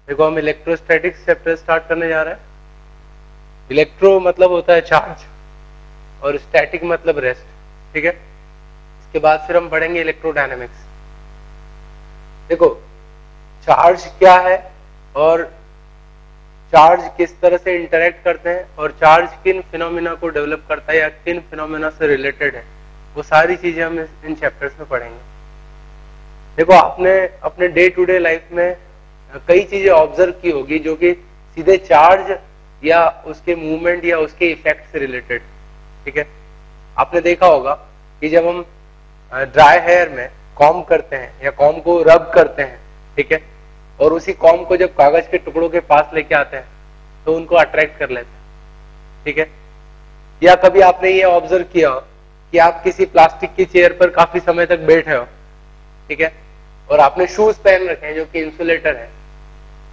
देखो हम electrostatics chapter start करने जा रहे हैं। इलेक्ट्रो मतलब होता है चार्ज और स्टैटिक मतलब रेस्ट, ठीक है। इसके बाद फिर हम पढ़ेंगे इलेक्ट्रोडायनेमिक्स। देखो चार्ज क्या है और चार्ज किस तरह से इंटरेक्ट करते हैं और चार्ज किन फिनोमिना को डेवलप करता है या किन फिनोमिना से रिलेटेड है, वो सारी चीजें हम इन चैप्टर्स में पढ़ेंगे। देखो आपने अपने डे टू डे लाइफ में कई चीजें ऑब्जर्व की होगी जो कि सीधे चार्ज या उसके मूवमेंट या उसके इफेक्ट से रिलेटेड, ठीक है। आपने देखा होगा कि जब हम ड्राई हेयर में कॉम्ब करते हैं या कॉम्ब को रब करते हैं, ठीक है, और उसी कॉम्ब को जब कागज के टुकड़ों के पास लेके आते हैं तो उनको अट्रैक्ट कर लेते हैं, ठीक है। या कभी आपने ये ऑब्जर्व किया हो कि आप किसी प्लास्टिक की चेयर पर काफी समय तक बैठे हो, ठीक है, और आपने शूज पहन रखे हैं जो कि इंसुलेटर है,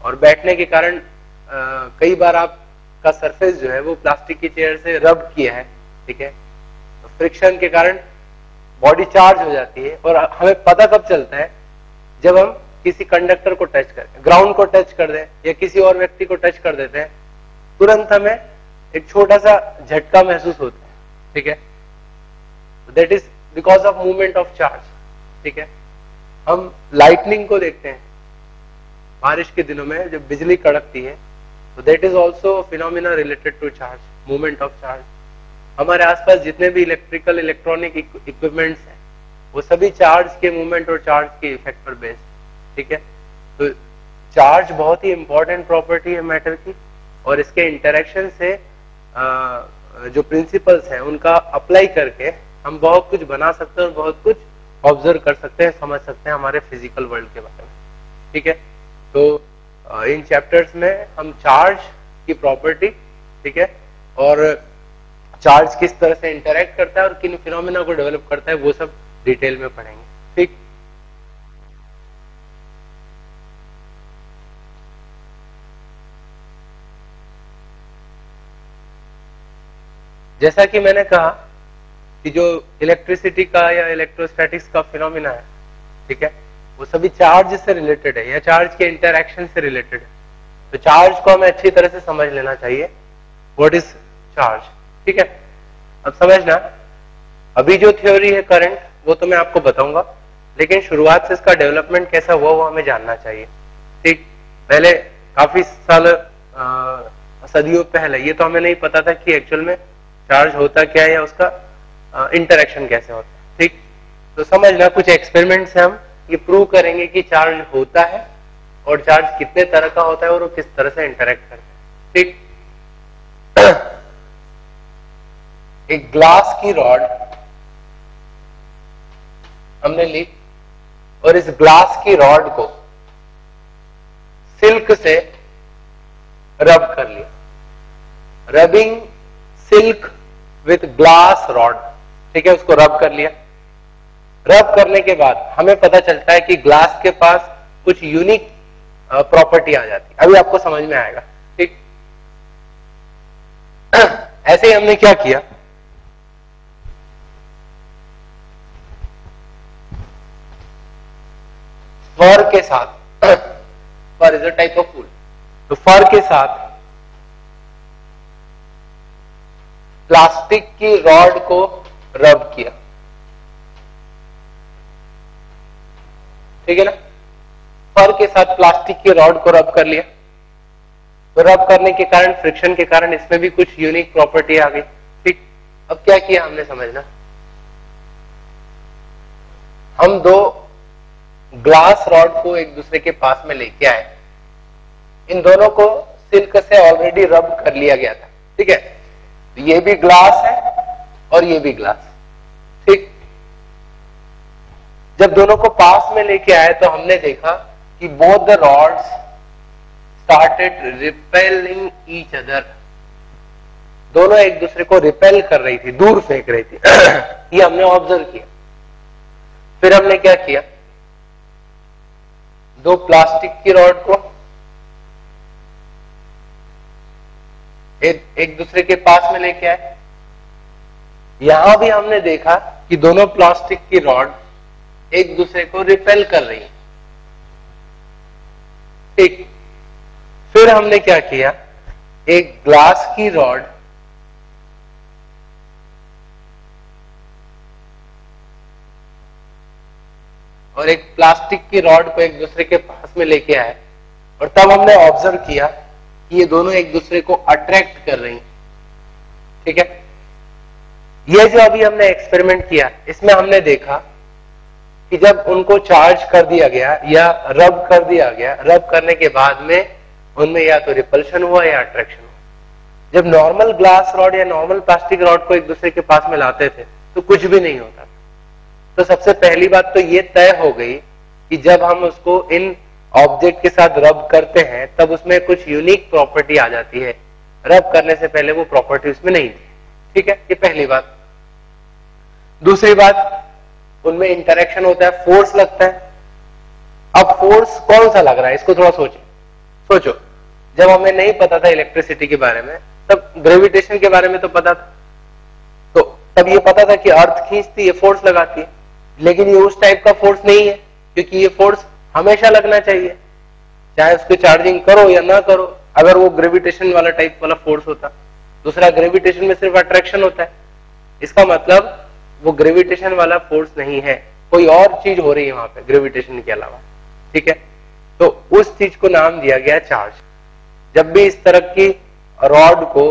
और बैठने के कारण कई बार आपका सरफेस जो है वो प्लास्टिक की चेयर से रब किया है, ठीक है, तो फ्रिक्शन के कारण बॉडी चार्ज हो जाती है। और हमें पता कब चलता है, जब हम किसी कंडक्टर को टच करें, ग्राउंड को टच कर दें या किसी और व्यक्ति को टच कर देते हैं, तुरंत हमें एक छोटा सा झटका महसूस होता है, ठीक है। That is because of movement of charge, ठीक है। हम लाइटनिंग को देखते हैं बारिश के दिनों में जब बिजली कड़कती है, तो that is also phenomena related to charge, movement of charge. हमारे आसपास जितने भी इलेक्ट्रिकल इलेक्ट्रॉनिक इक्विपमेंट्स हैं वो सभी चार्ज के मूवमेंट और चार्ज के इफेक्ट पर बेस्ड, ठीक है। तो चार्ज बहुत ही इंपॉर्टेंट प्रॉपर्टी है मैटर की, और इसके इंटरेक्शन से जो प्रिंसिपल्स हैं उनका अप्लाई करके हम बहुत कुछ बना सकते हैं और बहुत कुछ ऑब्जर्व कर सकते हैं, समझ सकते हैं हमारे फिजिकल वर्ल्ड के बारे में, ठीक है। तो इन चैप्टर्स में हम चार्ज की प्रॉपर्टी, ठीक है, और चार्ज किस तरह से इंटरेक्ट करता है और किन फिनोमिना को डेवलप करता है वो सब डिटेल में पढ़ेंगे, ठीक। जैसा कि मैंने कहा कि जो इलेक्ट्रिसिटी का या इलेक्ट्रोस्टैटिक्स का फिनोमिना है, ठीक है, वो सभी चार्ज से रिलेटेड है या चार्ज के इंटरैक्शन से रिलेटेड है। तो चार्ज को हमें अच्छी तरह से समझ लेना चाहिए, व्हाट इज चार्ज, ठीक है। अब समझना, अभी जो थ्योरी है करंट वो तो मैं आपको बताऊंगा, लेकिन शुरुआत से इसका डेवलपमेंट कैसा हुआ वो हमें जानना चाहिए, ठीक। पहले काफी साल सदियों पहले ये तो हमें नहीं पता था कि एक्चुअल में चार्ज होता क्या है या उसका इंटरेक्शन कैसे होता है, ठीक। तो समझना, कुछ एक्सपेरिमेंट से हम ये प्रूव करेंगे कि चार्ज होता है और चार्ज कितने तरह का होता है और वो किस तरह से इंटरेक्ट करता है, ठीक। एक ग्लास की रॉड हमने ली और इस ग्लास की रॉड को सिल्क से रब कर लिया, rubbing silk with glass rod, ठीक है, उसको रब कर लिया। रब करने के बाद हमें पता चलता है कि ग्लास के पास कुछ यूनिक प्रॉपर्टी आ जाती है, अभी आपको समझ में आएगा, ठीक। ऐसे ही हमने क्या किया, फर के साथ, fur is a type of wool, तो फर के साथ प्लास्टिक की रॉड को रब किया, ठीक है ना। फर के साथ प्लास्टिक की रॉड को रब कर लिया, तो रब करने के कारण, फ्रिक्शन के कारण इसमें भी कुछ यूनिक प्रॉपर्टी आ गई, ठीक। अब क्या किया हमने, समझना, हम दो ग्लास रॉड को एक दूसरे के पास में लेके आए, इन दोनों को सिल्क से ऑलरेडी रब कर लिया गया था, ठीक है। ये भी ग्लास है और ये भी ग्लास, ठीक। जब दोनों को पास में लेके आए तो हमने देखा कि both the rods started repelling each other, दोनों एक दूसरे को रिपेल कर रही थी, दूर फेंक रही थी। ये हमने ऑब्जर्व किया। फिर हमने क्या किया, दो प्लास्टिक की रॉड को एक दूसरे के पास में लेके आए, यहां भी हमने देखा कि दोनों प्लास्टिक की रॉड एक दूसरे को रिपेल कर रही है, ठीक। फिर हमने क्या किया, एक ग्लास की रॉड और एक प्लास्टिक की रॉड को एक दूसरे के पास में लेके आए और तब हमने ऑब्जर्व किया कि ये दोनों एक दूसरे को अट्रैक्ट कर रही हैं। ठीक है, ये जो अभी हमने एक्सपेरिमेंट किया इसमें हमने देखा कि जब उनको चार्ज कर दिया गया या रब कर दिया गया, रब करने के बाद में उनमें या तो रिपल्शन हुआ या अट्रैक्शन हुआ। जब नॉर्मल ग्लास रॉड या नॉर्मल प्लास्टिक रॉड को एक दूसरे के पास में लाते थे तो कुछ भी नहीं होता था। तो सबसे पहली बात तो ये तय हो गई कि जब हम उसको इन ऑब्जेक्ट के साथ रब करते हैं तब उसमें कुछ यूनिक प्रॉपर्टी आ जाती है, रब करने से पहले वो प्रॉपर्टी उसमें नहीं थी। ठीक है, ये पहली बात। दूसरी बात, उनमें इंटरेक्शन होता है, फोर्स लगता है। अब फोर्स कौन सा लग रहा है इसको थोड़ा सोचो। जब हमें नहीं पता था इलेक्ट्रिसिटी के बारे में तब ग्रेविटेशन के बारे में तो पता था, तो तब ये पता था कि अर्थ खींचती है, फोर्स लगाती है। लेकिन ये उस टाइप का फोर्स नहीं है, क्योंकि ये फोर्स हमेशा लगना चाहिए, चाहे उसको चार्जिंग करो या ना करो। अगर वो ग्रेविटेशन वाला टाइप वाला फोर्स होता, दूसरा ग्रेविटेशन में सिर्फ अट्रैक्शन होता है, इसका मतलब वो ग्रेविटेशन वाला फोर्स नहीं है, कोई और चीज हो रही है वहां पे ग्रेविटेशन के अलावा। ठीक है, तो उस चीज को नाम दिया गया चार्ज। जब भी इस तरह की रॉड को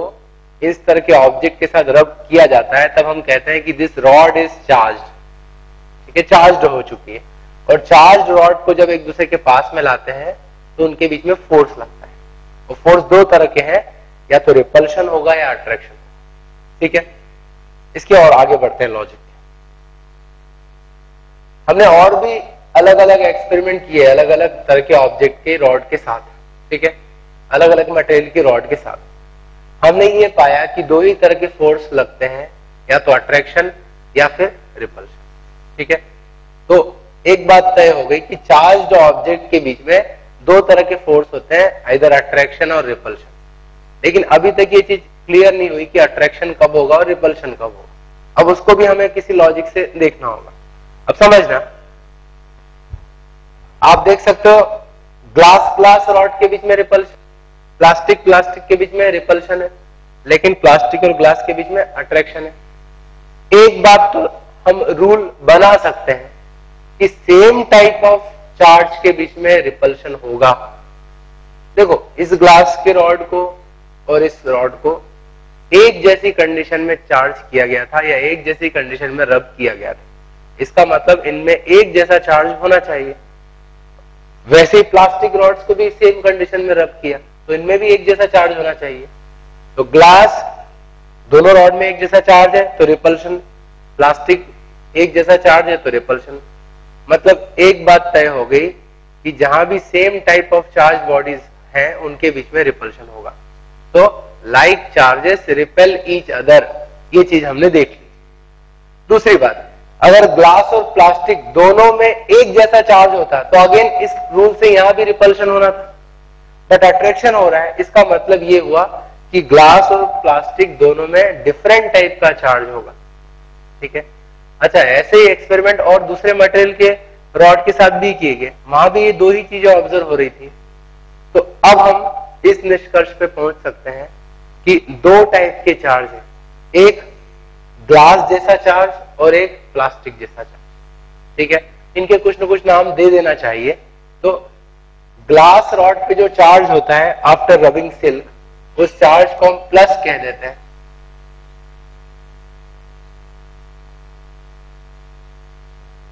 इस तरह के ऑब्जेक्ट के साथ रब किया जाता है तब हम कहते हैं कि दिस रॉड इज चार्ज। ठीक है, चार्ज हो चुकी है। और चार्ज रॉड को जब एक दूसरे के पास में लाते हैं तो उनके बीच में फोर्स लगता है। वो फोर्स दो तरह के हैं, या तो रिपल्शन होगा या अट्रैक्शन। ठीक है, इसके और आगे बढ़ते हैं लॉजिक। हमने और भी अलग अलग एक्सपेरिमेंट किए अलग अलग तरह के ऑब्जेक्ट के रॉड के साथ। ठीक है, अलग अलग मटेरियल की रॉड के साथ हमने ये पाया कि दो ही तरह के फोर्स लगते हैं, या तो अट्रैक्शन या फिर रिपल्शन। ठीक है, तो एक बात तय हो गई कि चार्ज्ड ऑब्जेक्ट के बीच में दो तरह के फोर्स होते हैं, इधर अट्रैक्शन और रिपल्शन। लेकिन अभी तक ये चीज क्लियर नहीं हुई कि अट्रैक्शन कब होगा और रिपल्शन कब होगा। अब उसको भी हमें किसी लॉजिक से देखना होगा। अब समझना, आप देख सकते हो ग्लास रॉड के बीच में रिपल्शन, प्लास्टिक के बीच में रिपल्शन है, लेकिन प्लास्टिक और ग्लास के बीच में अट्रैक्शन है। एक बात तो हम रूल बना सकते हैं कि सेम टाइप ऑफ चार्ज के बीच में रिपल्शन होगा। देखो, इस ग्लास के रॉड को और इस रॉड को एक जैसी कंडीशन में चार्ज किया गया था या एक जैसी कंडीशन में रब किया गया था, इसका मतलब इनमें एक जैसा चार्ज होना चाहिए। वैसे ही प्लास्टिक रॉड्स को भी सेम कंडीशन में रब किया तो इनमें भी एक जैसा चार्ज होना चाहिए। तो ग्लास दोनों रॉड में एक जैसा चार्ज है तो रिपल्शन, प्लास्टिक एक जैसा चार्ज है तो रिपल्शन। मतलब एक बात तय हो गई कि जहां भी same type of charge bodies हैं उनके बीच में रिपल्शन होगा। तो like charges repel each other, ये चीज हमने देख ली। दूसरी बात, अगर ग्लास और प्लास्टिक दोनों में एक जैसा चार्ज होता तो अगेन इस रूल से यहां भी रिपल्शन होना था, बट अट्रैक्शन हो रहा है। इसका मतलब ये हुआ कि ग्लास और प्लास्टिक दोनों में डिफरेंट टाइप का चार्ज होगा। ठीक है, अच्छा, ऐसे ही एक्सपेरिमेंट और दूसरे मटेरियल के रॉड के साथ भी किए गए, वहां भी ये दो ही चीजें ऑब्जर्व हो रही थी। तो अब हम इस निष्कर्ष पे पहुंच सकते हैं कि दो टाइप के चार्ज है, एक ग्लास जैसा चार्ज और एक प्लास्टिक जैसा चार्ज। ठीक है, इनके कुछ न कुछ नाम दे देना चाहिए। तो ग्लास रॉड पे जो चार्ज होता है आफ्टर रबिंग सिल्क, उस चार्ज को हम प्लस कह देते हैं।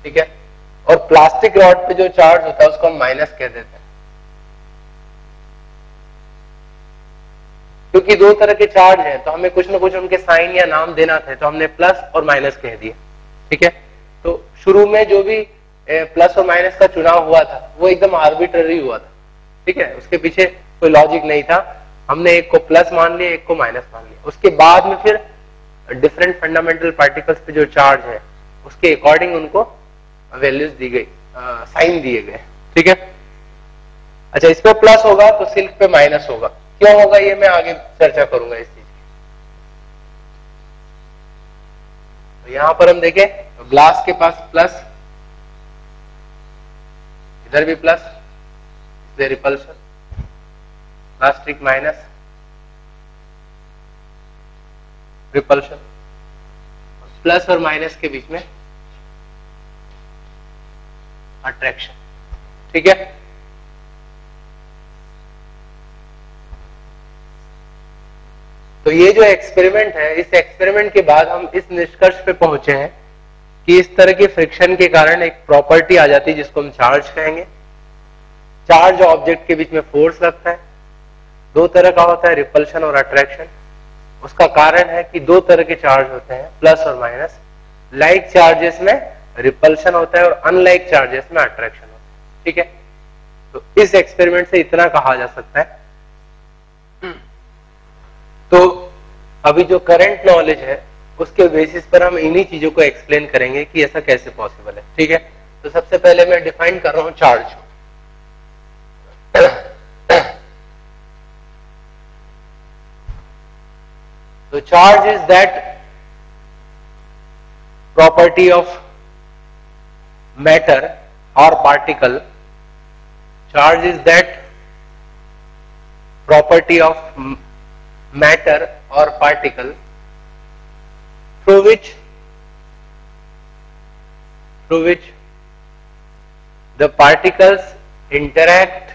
ठीक है, और प्लास्टिक रॉड पे जो चार्ज होता है उसको हम माइनस कह देते हैं। क्योंकि दो तरह के चार्ज हैं तो हमें कुछ न कुछ उनके साइन या नाम देना थे, तो हमने प्लस और माइनस कह दिया। ठीक है, तो शुरू में जो भी प्लस और माइनस का चुनाव हुआ था वो एकदम आर्बिट्ररी हुआ था। ठीक है, उसके पीछे कोई लॉजिक नहीं था। हमने एक को प्लस मान लिया, एक को माइनस मान लिया। उसके बाद में फिर डिफरेंट फंडामेंटल पार्टिकल्स पे जो चार्ज है उसके अकॉर्डिंग उनको वैल्यूज दी गई, साइन दिए गए। ठीक है, अच्छा, इस पे प्लस होगा तो सिल्क पे माइनस होगा। क्यों होगा ये मैं आगे चर्चा करूंगा इस चीज की। तो यहां पर हम देखें तो ग्लास के पास प्लस, इधर भी plus, repulsion. Plastic minus repulsion, plus और माइनस के बीच में अट्रैक्शन। ठीक है, तो ये जो एक्सपेरिमेंट है, इस एक्सपेरिमेंट के बाद हम इस निष्कर्ष पे पहुंचे हैं कि इस तरह के फ्रिक्शन के कारण एक प्रॉपर्टी आ जाती है जिसको हम चार्ज कहेंगे। चार्ज ऑब्जेक्ट के बीच में फोर्स लगता है, दो तरह का होता है, रिपल्शन और अट्रैक्शन। उसका कारण है कि दो तरह के चार्ज होते हैं, प्लस और माइनस। लाइक चार्जेस में रिपल्शन होता है और अनलाइक चार्जेस में अट्रैक्शन होता है। ठीक है, तो इस एक्सपेरिमेंट से इतना कहा जा सकता है। तो अभी जो करंट नॉलेज है उसके बेसिस पर हम इन्हीं चीजों को एक्सप्लेन करेंगे कि ऐसा कैसे पॉसिबल है। ठीक है, तो सबसे पहले मैं डिफाइन कर रहा हूं चार्ज। तो charge is that property of matter और particle, charge is that property of matter or particle through which the particles interact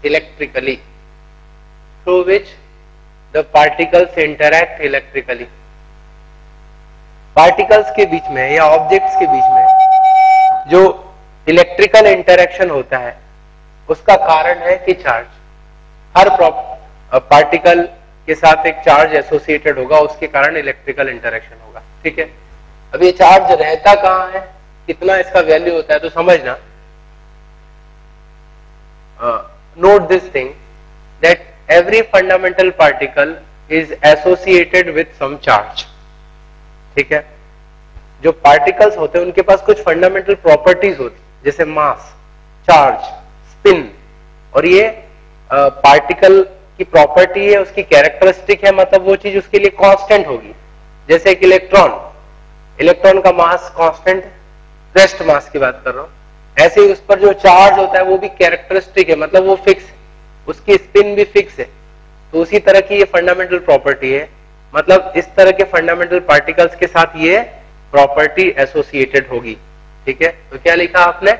electrically, through which the particles interact electrically। Particles के बीच में या ऑब्जेक्ट्स के बीच में जो इलेक्ट्रिकल इंटरेक्शन होता है उसका कारण है कि चार्ज, हर पार्टिकल के साथ एक चार्ज एसोसिएटेड होगा, उसके कारण इलेक्ट्रिकल इंटरेक्शन होगा। ठीक है, अब ये चार्ज रहता कहां है, कितना इसका वैल्यू होता है, तो समझना, note this thing that every fundamental particle is associated with some charge. ठीक है, जो पार्टिकल्स होते हैं उनके पास कुछ फंडामेंटल प्रॉपर्टीज होती, जैसे मास, चार्ज, स्पिन, और ये पार्टिकल की प्रॉपर्टी है, उसकी कैरेक्टरिस्टिक है, मतलब वो चीज उसके लिए कांस्टेंट होगी। जैसे एक इलेक्ट्रॉन का मास कांस्टेंट, रेस्ट मास की बात कर रहा हूं। ऐसे ही उस पर जो चार्ज होता है वो भी कैरेक्टरिस्टिक है, मतलब वो फिक्स है, उसकी स्पिन भी फिक्स है। तो उसी तरह की ये फंडामेंटल प्रॉपर्टी है, मतलब इस तरह के फंडामेंटल पार्टिकल्स के साथ ये प्रॉपर्टी एसोसिएटेड होगी। ठीक है, तो क्या लिखा आपने,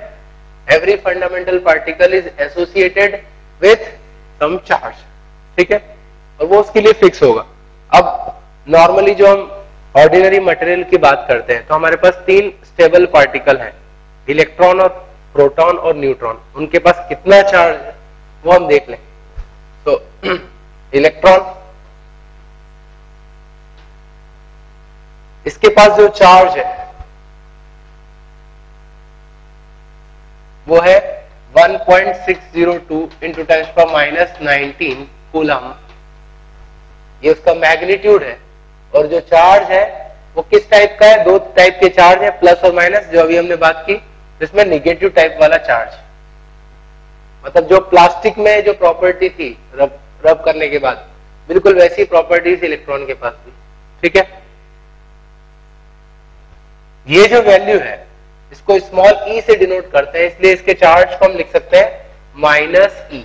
every fundamental particle is associated with some charge. ठीक है, और वो उसके लिए फिक्स होगा। अब नॉर्मली जो हम ऑर्डिनरी मटेरियल की बात करते हैं तो हमारे पास तीन स्टेबल पार्टिकल हैं, इलेक्ट्रॉन और प्रोटॉन और न्यूट्रॉन। उनके पास कितना चार्ज है वो हम देख लें। तो इलेक्ट्रॉन, इसके पास जो चार्ज है वो है 1.602 इंटू 10⁻⁹ कूलम, ये उसका मैग्नीट्यूड है। और जो चार्ज है वो किस टाइप का है, दो टाइप के चार्ज है, प्लस और माइनस, जो अभी हमने बात की, जिसमें निगेटिव टाइप वाला चार्ज, मतलब जो प्लास्टिक में जो प्रॉपर्टी थी रब करने के बाद, बिल्कुल वैसी प्रॉपर्टीज इलेक्ट्रॉन के पास थी। ठीक है, ये जो वैल्यू है इसको स्मॉल ई से डिनोट करते हैं, इसलिए इसके चार्ज को हम लिख सकते हैं -e।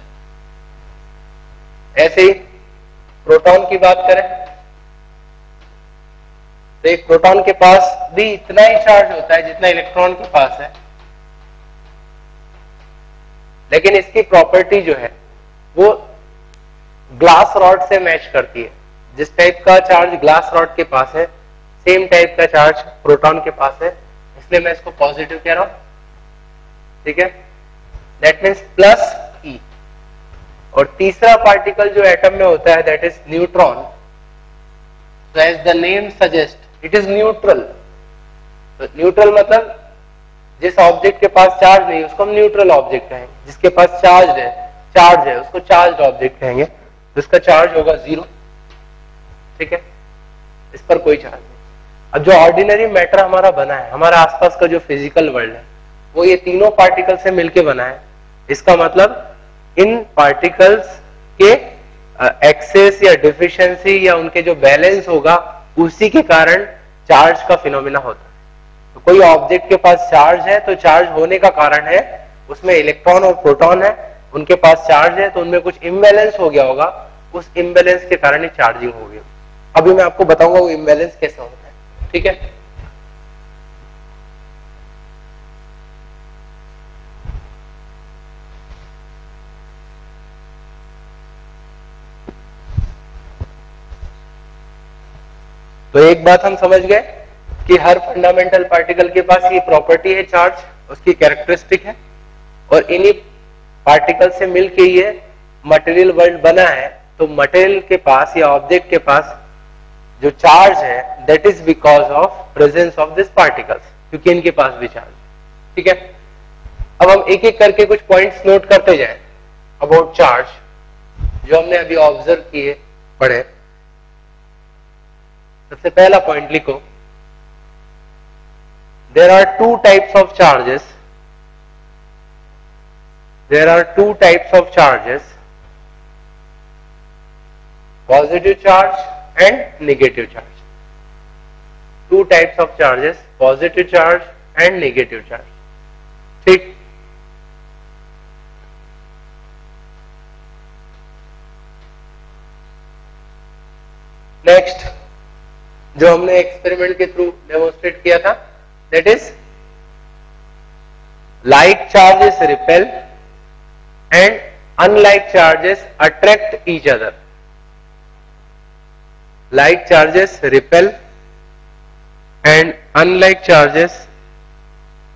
ऐसे ही प्रोटॉन की बात करें तो एक प्रोटॉन के पास भी इतना ही चार्ज होता है जितना इलेक्ट्रॉन के पास है, लेकिन इसकी प्रॉपर्टी जो है वो ग्लास रॉड से मैच करती है। जिस टाइप का चार्ज ग्लास रॉड के पास है, सेम टाइप का चार्ज प्रोटॉन के पास है, इसलिए मैं इसको पॉजिटिव कह रहा हूं। ठीक है, दैट मीन्स +e। और तीसरा पार्टिकल जो एटम में होता है that is neutron. So as the name suggests, it is neutral। तो न्यूट्रल मतलब जिस ऑब्जेक्ट के पास चार्ज नहीं उसको हम न्यूट्रल ऑब्जेक्ट कहेंगे, जिसके पास चार्ज है उसको चार्ज्ड ऑब्जेक्ट कहेंगे, जिसका चार्ज होगा 0। ठीक है, इस पर कोई चार्ज नहीं। अब जो ऑर्डिनरी मैटर हमारा बना है, हमारा आसपास का जो फिजिकल वर्ल्ड है, वो ये तीनों पार्टिकल से मिलके बना है। इसका मतलब इन पार्टिकल्स के एक्सेस या डिफिशियंसी या उनके जो बैलेंस होगा उसी के कारण चार्ज का फिनोमिना होता है। तो कोई ऑब्जेक्ट के पास चार्ज है तो चार्ज होने का कारण है उसमें इलेक्ट्रॉन और प्रोटॉन है, उनके पास चार्ज है तो उनमें कुछ इम्बैलेंस हो गया होगा, उस इम्बैलेंस के कारण ये चार्जिंग हो गई। अभी मैं आपको बताऊंगा वो इम्बैलेंस कैसे होता है, ठीक है। तो एक बात हम समझ गए कि हर फंडामेंटल पार्टिकल के पास ये प्रॉपर्टी है, चार्ज उसकी कैरेक्टरिस्टिक है, और इन्हीं पार्टिकल से मिलके ये मटेरियल वर्ल्ड बना है। तो मटेरियल के पास या ऑब्जेक्ट के पास जो चार्ज है that is because of presence of this particles, क्योंकि इनके पास भी चार्ज, ठीक है। अब हम एक एक करके कुछ पॉइंट्स नोट करते जाएं अबाउट चार्ज, जो हमने अभी ऑब्जर्व किए पढ़े। सबसे पहला पॉइंट लिखो, there are two types of charges, there are two types of charges, positive charge and negative charge. Two types of charges, positive charge and negative charge. ठीक। नेक्स्ट जो हमने एक्सपेरिमेंट के थ्रू डेमोन्स्ट्रेट किया था, that is like charges repel and unlike charges attract each other. Like charges repel and unlike charges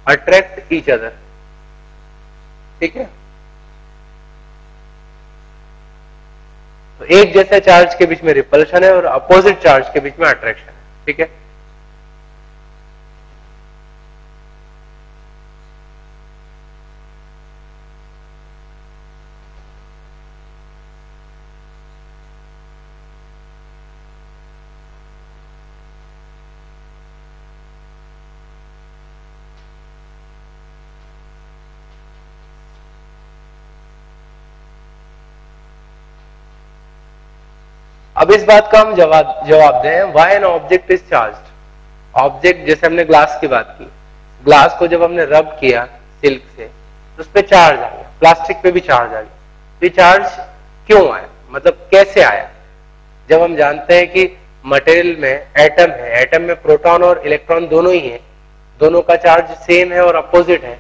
attract each other. ठीक है। तो एक जैसे चार्ज के बीच में रिपल्शन है और अपोजिट चार्ज के बीच में अट्रैक्शन है, ठीक है। अब इस बात का हम जवाब दें, why an object is charged. Object, जैसे हमने ग्लास की बात की, ग्लास को जब हमने रब किया सिल्क से तो उस पर चार्ज आ गया, प्लास्टिक पे भी चार्ज आ गया। तो ये चार्ज क्यों आया, मतलब कैसे आया? जब हम जानते हैं कि मटेरियल में एटम है, एटम में प्रोटॉन और इलेक्ट्रॉन दोनों ही है, दोनों का चार्ज सेम है और अपोजिट है,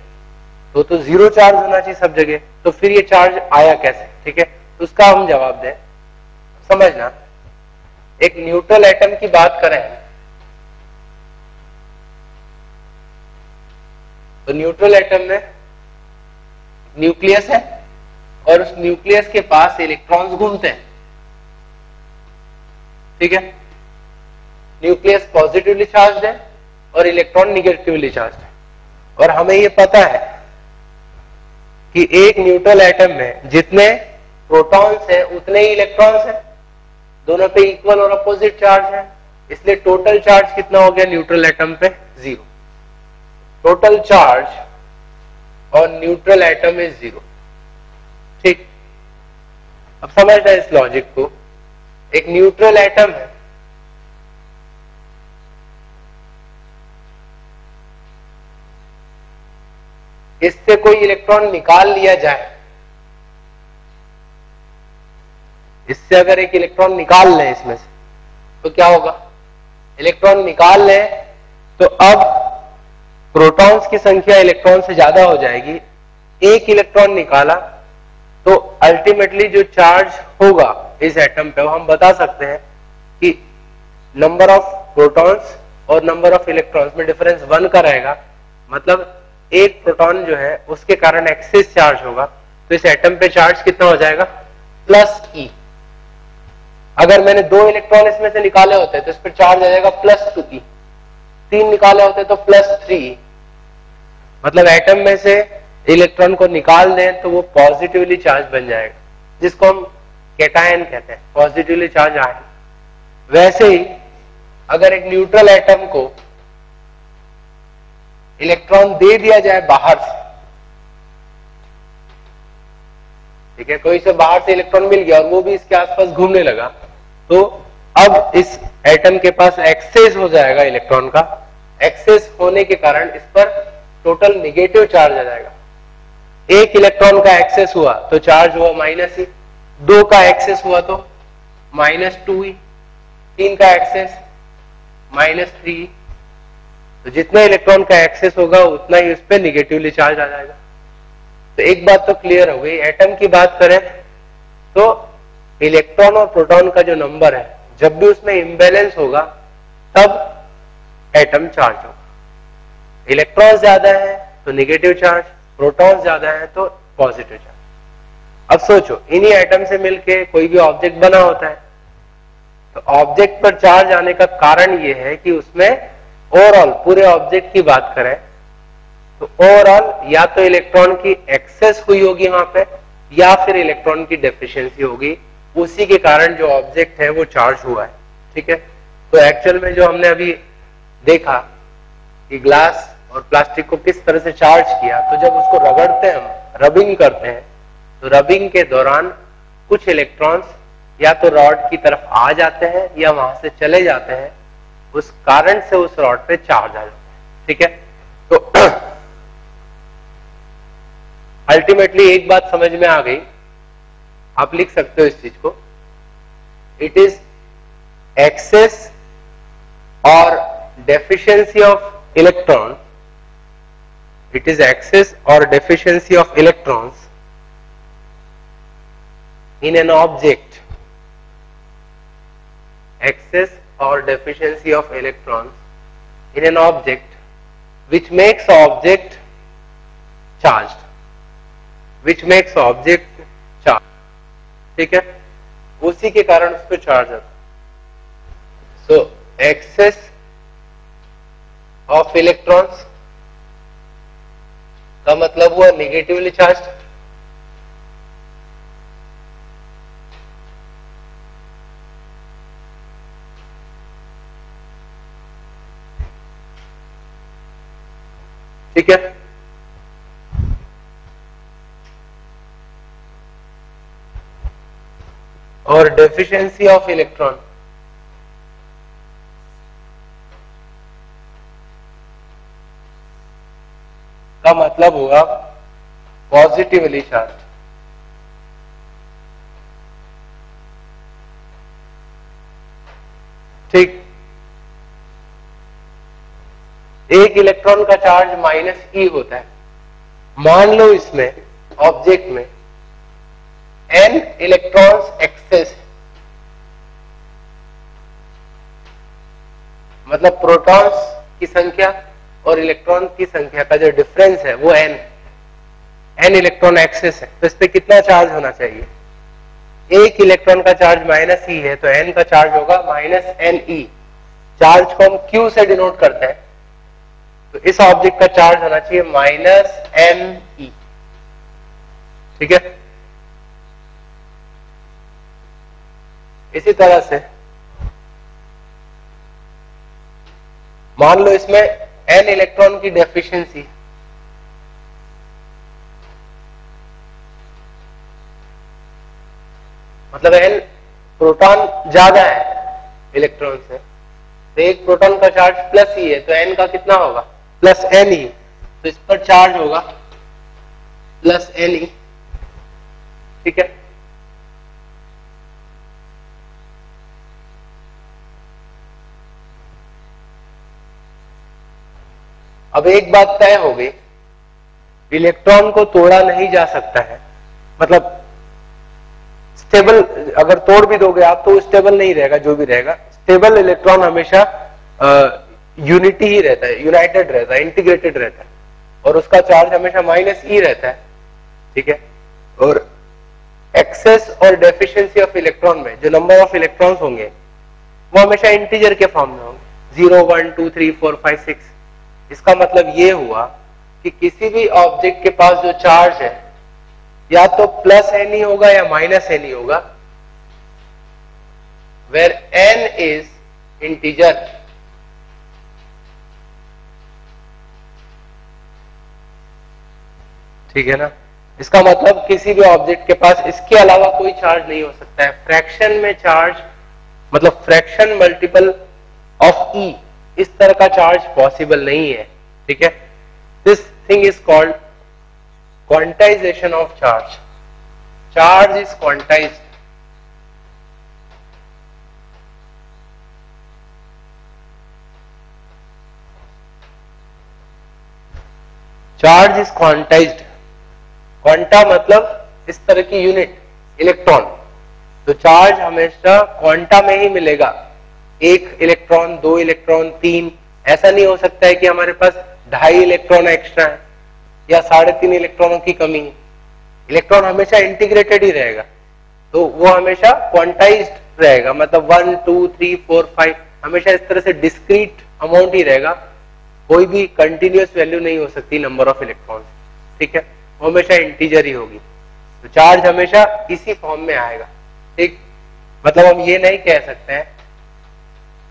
तो जीरो चार्ज होना चाहिए सब जगह। तो फिर ये चार्ज आया कैसे, ठीक है। तो उसका हम जवाब दें, समझना। एक न्यूट्रल एटम की बात करें तो न्यूट्रल एटम में न्यूक्लियस है और उस न्यूक्लियस के पास इलेक्ट्रॉन्स घूमते हैं, ठीक है। न्यूक्लियस पॉजिटिवली चार्ज्ड है और इलेक्ट्रॉन निगेटिवली चार्ज्ड है। और हमें यह पता है कि एक न्यूट्रल एटम में जितने प्रोटॉन्स हैं उतने ही इलेक्ट्रॉन्स हैं, दोनों पे इक्वल और अपोजिट चार्ज है, इसलिए टोटल चार्ज कितना हो गया न्यूट्रल एटम पे? 0। टोटल चार्ज और न्यूट्रल एटम इज 0, ठीक। अब समझना इस लॉजिक को। एक न्यूट्रल एटम है, इससे कोई इलेक्ट्रॉन निकाल लिया जाए, इससे अगर एक इलेक्ट्रॉन निकाल लें इसमें से, तो क्या होगा? इलेक्ट्रॉन निकाल लें तो अब प्रोटॉन्स की संख्या इलेक्ट्रॉन से ज्यादा हो जाएगी। एक इलेक्ट्रॉन निकाला तो अल्टीमेटली जो चार्ज होगा इस एटम पे, वो हम बता सकते हैं कि नंबर ऑफ प्रोटॉन्स और नंबर ऑफ इलेक्ट्रॉन्स में डिफरेंस 1 का रहेगा। मतलब एक प्रोटॉन जो है उसके कारण एक्सेस चार्ज होगा, तो इस एटम पे चार्ज कितना हो जाएगा? +E। अगर मैंने 2 इलेक्ट्रॉन इसमें से निकाले होते तो इस पर चार्ज आ जाएगा +2E। 3 निकाले होते तो +3E। मतलब एटम में से इलेक्ट्रॉन को निकाल दें तो वो पॉजिटिवली चार्ज बन जाएगा, जिसको हम कैटायन कहते हैं, पॉजिटिवली चार्ज आयन। वैसे ही अगर एक न्यूट्रल एटम को इलेक्ट्रॉन दे दिया जाए बाहर से, ठीक है, कोई से बाहर से इलेक्ट्रॉन मिल गया और वो भी इसके आसपास घूमने लगा, तो अब इस एटम के पास एक्सेस हो जाएगा इलेक्ट्रॉन का। एक्सेस होने के कारण इस पर टोटल नेगेटिव चार्ज आ जाएगा। एक इलेक्ट्रॉन का एक्सेस हुआ तो चार्ज हुआ -e, 2 का एक्सेस हुआ तो -2e, 3 का एक्सेस -3e। तो जितना इलेक्ट्रॉन का एक्सेस होगा उतना ही उस पर निगेटिवली चार्ज आ जाएगा। तो एक बात तो क्लियर हो गई। एटम की बात करें तो इलेक्ट्रॉन और प्रोटॉन का जो नंबर है, जब भी उसमें इम्बैलेंस होगा तब एटम चार्ज होगा। इलेक्ट्रॉन ज्यादा है तो निगेटिव चार्ज, प्रोटॉन ज्यादा है तो पॉजिटिव चार्ज। अब सोचो, इन्हीं एटम से मिलके कोई भी ऑब्जेक्ट बना होता है, तो ऑब्जेक्ट पर चार्ज आने का कारण यह है कि उसमें ओवरऑल पूरे ऑब्जेक्ट की बात करें तो ओवरऑल या तो इलेक्ट्रॉन की एक्सेस हुई होगी वहां पे, या फिर इलेक्ट्रॉन की डेफिशिएंसी होगी, उसी के कारण जो ऑब्जेक्ट है वो चार्ज हुआ है। ठीक है, तो एक्चुअल में जो हमने अभी देखा कि ग्लास और प्लास्टिक को किस तरह से चार्ज किया, तो जब उसको रगड़ते हैं हम, रबिंग करते हैं, तो रबिंग के दौरान कुछ इलेक्ट्रॉन्स या तो रॉड की तरफ आ जाते हैं या वहां से चले जाते हैं, उस कारण से उस रॉड पे चार्ज आ जाता है। ठीक है, तो अल्टीमेटली एक बात समझ में आ गई, आप लिख सकते हो इस चीज को, इट इज एक्सेस और deficiency of electron, it is excess और deficiency of electrons in an object, excess or deficiency of electrons in an object which makes object charged, which makes object charged। ठीक है, उसी के कारण उस पर charge आता है। सो एक्सेस ऑफ इलेक्ट्रॉन्स का मतलब हुआ निगेटिवली चार्ज, ठीक है। और डेफिशिएंसी ऑफ इलेक्ट्रॉन का मतलब होगा पॉजिटिवली चार्ज। ठीक, एक इलेक्ट्रॉन का चार्ज -e होता है। मान लो इसमें ऑब्जेक्ट में n इलेक्ट्रॉन्स एक्सेस, मतलब प्रोटॉन्स की संख्या और इलेक्ट्रॉन की संख्या का जो डिफरेंस है वो n इलेक्ट्रॉन एक्सेस है, तो इस पे कितना चार्ज होना चाहिए? एक इलेक्ट्रॉन का चार्ज -e है तो n का चार्ज होगा -ne। चार्ज को हम q से डिनोट करते हैं, तो इस ऑब्जेक्ट का चार्ज होना चाहिए -me। ठीक है, इसी तरह से मान लो इसमें n इलेक्ट्रॉन की डेफिशिएंसी, मतलब n प्रोटॉन ज्यादा है इलेक्ट्रॉन से, तो एक प्रोटॉन का चार्ज +e है तो n का कितना होगा? +ne। तो इस पर चार्ज होगा +ne। ठीक है, अब एक बात तय हो गई, इलेक्ट्रॉन को तोड़ा नहीं जा सकता है, मतलब स्टेबल अगर तोड़ भी दोगे आप तो स्टेबल नहीं रहेगा, जो भी रहेगा स्टेबल इलेक्ट्रॉन हमेशा यूनिटी ही रहता है, यूनाइटेड रहता है, इंटीग्रेटेड रहता है, और उसका चार्ज हमेशा -e रहता है। ठीक है, और एक्सेस और डेफिशिएंसी ऑफ इलेक्ट्रॉन में जो नंबर ऑफ इलेक्ट्रॉन्स होंगे वो हमेशा इंटीजर के फॉर्म में होंगे, 0 1 2 3 4 5 6। इसका मतलब ये हुआ कि किसी भी ऑब्जेक्ट के पास जो चार्ज है या तो +ne होगा या -ne होगा, where n is integer। ठीक है ना, इसका मतलब किसी भी ऑब्जेक्ट के पास इसके अलावा कोई चार्ज नहीं हो सकता है। फ्रैक्शन में चार्ज, मतलब फ्रैक्शन मल्टीपल ऑफ e, इस तरह का चार्ज पॉसिबल नहीं है। ठीक है, this thing is called quantization of charge. Charge is quantized. Charge is quantized. Quanta मतलब इस तरह की यूनिट, इलेक्ट्रॉन. तो चार्ज हमेशा क्वांटा में ही मिलेगा. एक इलेक्ट्रॉन, दो इलेक्ट्रॉन, तीन. ऐसा नहीं हो सकता है कि हमारे पास 2.5 इलेक्ट्रॉन एक्स्ट्रा है या 3.5 इलेक्ट्रॉनों की कमी है. इलेक्ट्रॉन हमेशा इंटीग्रेटेड ही रहेगा, तो वो हमेशा क्वांटाइज्ड रहेगा. मतलब 1 2 3 4 5 हमेशा इस तरह से डिस्क्रीट अमाउंट ही रहेगा. कोई भी कंटिन्यूअस वैल्यू नहीं हो सकती नंबर ऑफ इलेक्ट्रॉन. ठीक है, वो हमेशा इंटीजर ही होगी. तो चार्ज हमेशा इसी फॉर्म में आएगा. ठीक, मतलब हम ये नहीं कह सकते हैं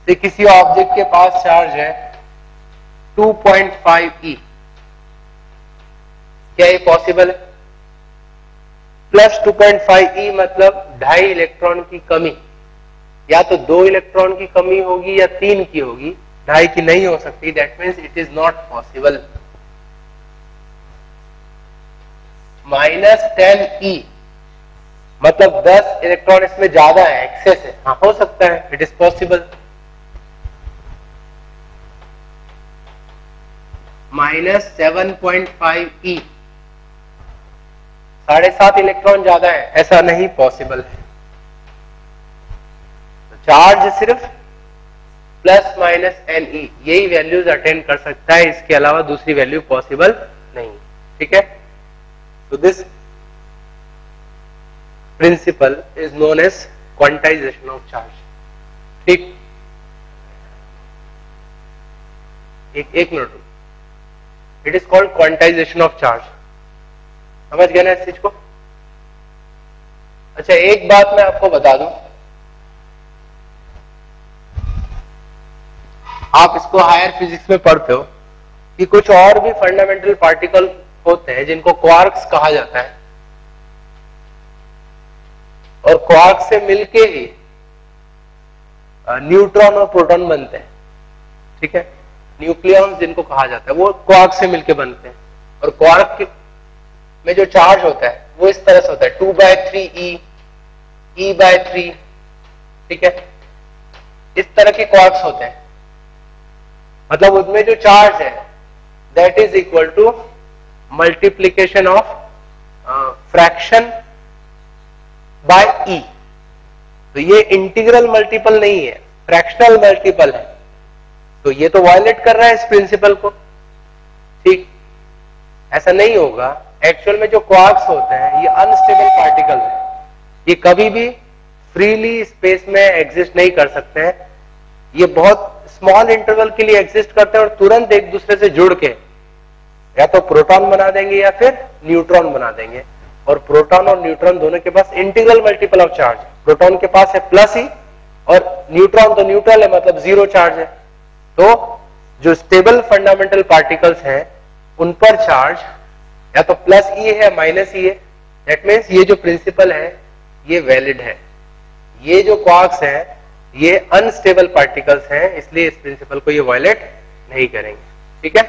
कि किसी ऑब्जेक्ट के पास चार्ज है 2.5 E. क्या ये पॉसिबल है? प्लस 2.5 E मतलब 2.5 इलेक्ट्रॉन की कमी. या तो 2 इलेक्ट्रॉन की कमी होगी या 3 की होगी, 2.5 की नहीं हो सकती. That means it is not possible. -10 E मतलब 10 इलेक्ट्रॉन इसमें ज्यादा है, एक्सेस है. हाँ, हो सकता है, it is possible. -7.5 E 7.5 electron ज्यादा है, ऐसा नहीं पॉसिबल है. तो चार्ज सिर्फ ±NE यही वैल्यूज अटेंड कर सकता है, इसके अलावा दूसरी वैल्यू पॉसिबल नहीं. ठीक है, तो this principle is known as quantization of charge. ठीक, एक minute. It is called quantization of charge. समझ गए ना इस चीज को? अच्छा, एक बात मैं आपको बता दूं, आप इसको हायर फिजिक्स में पढ़ते हो कि कुछ और भी फंडामेंटल पार्टिकल होते हैं जिनको क्वार्क्स कहा जाता है. और क्वार्क से मिलके ही न्यूट्रॉन और प्रोटॉन बनते हैं. ठीक है, न्यूक्लियॉन्स जिनको कहा जाता है वो क्वार्क से मिलके बनते हैं. और क्वार्क में जो चार्ज होता है वो इस तरह से होता है 2/3 E/3. ठीक है, इस तरह के क्वार्क्स होते हैं. मतलब उसमें जो चार्ज है that is equal to multiplication of fraction by E. तो ये इंटीग्रल मल्टीपल नहीं है, फ्रैक्शनल मल्टीपल है. तो ये तो वायलेट कर रहा है इस प्रिंसिपल को. ठीक, ऐसा नहीं होगा. एक्चुअल में जो क्वार्क्स होते हैं ये अनस्टेबल पार्टिकल है. ये कभी भी फ्रीली स्पेस में एग्जिस्ट नहीं कर सकते हैं. ये बहुत स्मॉल इंटरवल के लिए एग्जिस्ट करते हैं और तुरंत एक दूसरे से जुड़ के या तो प्रोटॉन बना देंगे या फिर न्यूट्रॉन बना देंगे. और प्रोटॉन और न्यूट्रॉन दोनों के पास integral multiple of charge. Proton के पास है प्लस E और न्यूट्रॉन तो न्यूट्रल है, मतलब 0 चार्ज है. तो जो स्टेबल फंडामेंटल पार्टिकल्स हैं उन पर चार्ज या तो +E है -E है. दैट मीन्स ये जो प्रिंसिपल है ये वैलिड है. ये जो क्वार्क्स हैं ये अनस्टेबल पार्टिकल्स हैं, इसलिए इस प्रिंसिपल को ये वायलेट नहीं करेंगे. ठीक है.